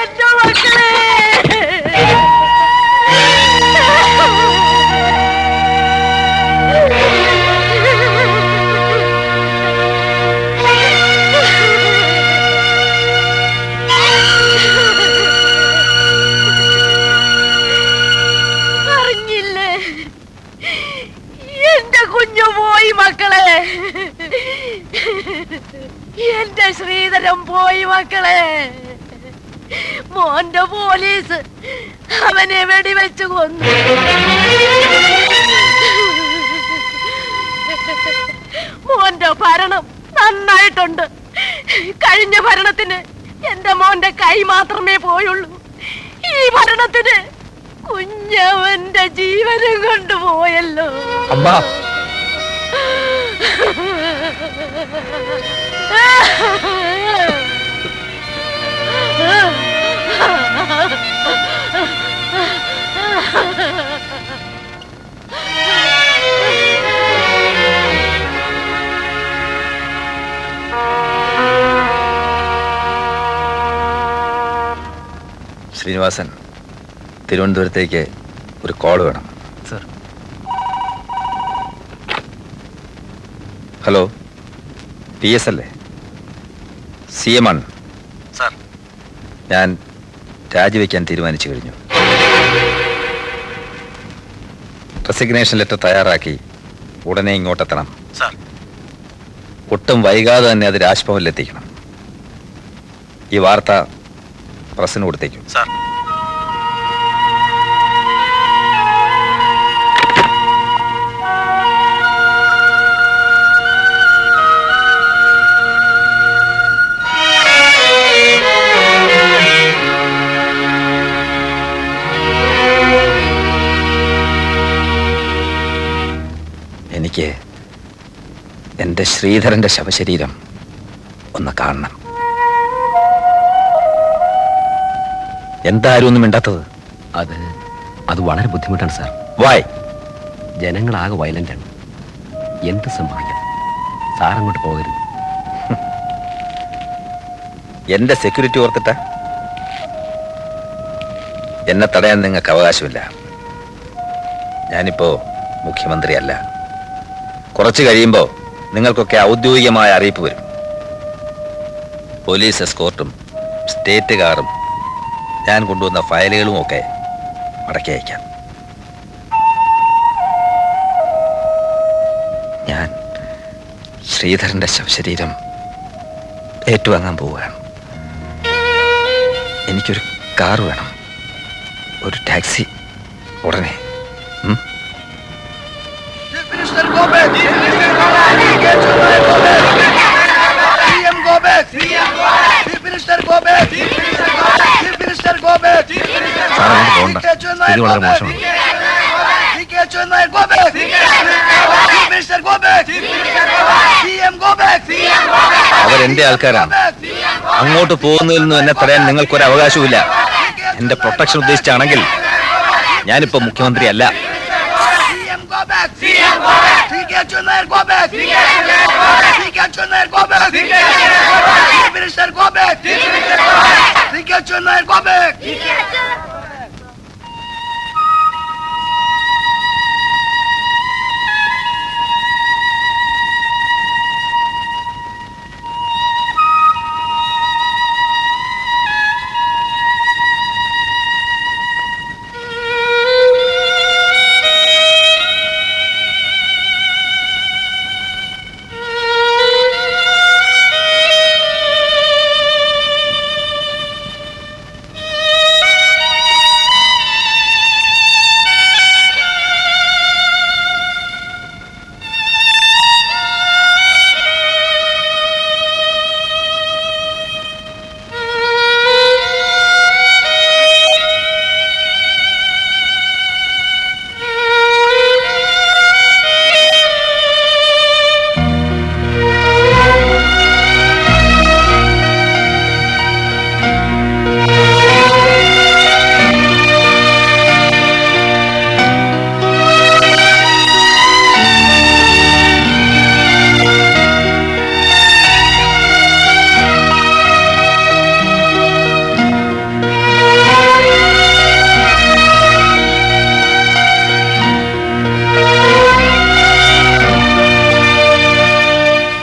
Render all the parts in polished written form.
എന്റെ മക്കളെ അറിഞ്ഞില്ലേ? എന്റെ കുഞ്ഞു പോയി മക്കളെ. എന്റെ ശ്രീധരൻ പോയി മക്കളെ. മോന്റെ പോലീസ് അവനെ വെടിവെച്ചു കൊന്നു. മോന്റെ ഭരണം നന്നായിട്ടുണ്ട്. കഴിഞ്ഞ ഭരണത്തിന് എന്റെ മോന്റെ കൈ മാത്രമേ പോയുള്ളൂ. ഈ ഭരണത്തിന് കുഞ്ഞവന്റെ ജീവനും കൊണ്ടുപോയല്ലോ. ശ്രീനിവാസൻ, തിരുവനന്തപുരത്തേക്ക് ഒരു കോൾ വേണം. സർ. ഹലോ, PS അല്ലേ? CM ആണ്. സർ. ഞാൻ രാജിവെക്കാൻ തീരുമാനിച്ചു കഴിഞ്ഞു. റെസിഗ്നേഷൻ ലെറ്റർ തയ്യാറാക്കി ഉടനെ ഇങ്ങോട്ടെത്തണം. സർ. ഒട്ടും വൈകാതെ തന്നെ അത് രാജ്ഭവനിലെത്തിക്കണം. ഈ വാർത്ത പ്രസിന് കൊടുത്തേക്കും. സർ. എനിക്ക് എൻ്റെ ശ്രീധരൻ്റെ ശവശരീരം ഒന്ന് കാണണം. എന്താരും ഒന്നും മിണ്ടാത്തത്? അത് വളരെ ബുദ്ധിമുട്ടാണ് സാർ. വായ്. ജനങ്ങളാകെ വയലന്റാണ്. എന്ത് സംഭവിക്കാം? സാർ അങ്ങോട്ട് പോകരുത്. എൻ്റെ സെക്യൂരിറ്റി ഓർത്തിട്ട എന്നെ തടയാൻ നിങ്ങൾക്ക് അവകാശമില്ല. ഞാനിപ്പോ മുഖ്യമന്ത്രിയല്ല. കുറച്ച് കഴിയുമ്പോൾ നിങ്ങൾക്കൊക്കെ ഔദ്യോഗികമായ അറിയിപ്പ് വരും. പോലീസ് എസ്കോർട്ടും സ്റ്റേറ്റ് കാറും ഞാൻ കൊണ്ടുവന്ന ഫയലുകളും ഒക്കെ മടക്കി അയക്കാം. ഞാൻ ശ്രീധരന്റെ ശവശരീരം ഏറ്റുവാങ്ങാൻ പോവുകയാണ്. എനിക്കൊരു കാർ വേണം, ഒരു ടാക്സി ഉടനെ. ഇത് വളരെ മോശമാണ്. അവരെന്റെ ആൾക്കാരാണ്. അങ്ങോട്ട് പോകുന്നതിൽ നിന്ന് എന്നെ തടയാൻ നിങ്ങൾക്കൊരു അവകാശവുമില്ല. എന്റെ പ്രൊട്ടക്ഷൻ ഉദ്ദേശിച്ചാണെങ്കിൽ ഞാനിപ്പോ മുഖ്യമന്ത്രിയല്ല.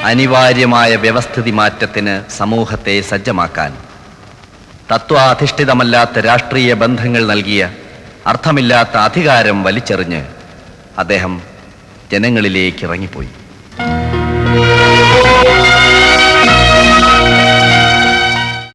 അനിവാര്യമായ വ്യവസ്ഥിതി മാറ്റത്തിന് സമൂഹത്തെ സജ്ജമാക്കാൻ തത്വാധിഷ്ഠിതമല്ലാത്ത രാഷ്ട്രീയ ബന്ധങ്ങൾ നൽകിയ അർത്ഥമില്ലാത്ത അധികാരം വലിച്ചെറിഞ്ഞ് അദ്ദേഹം ജനങ്ങളിലേക്ക് ഇറങ്ങിപ്പോയി.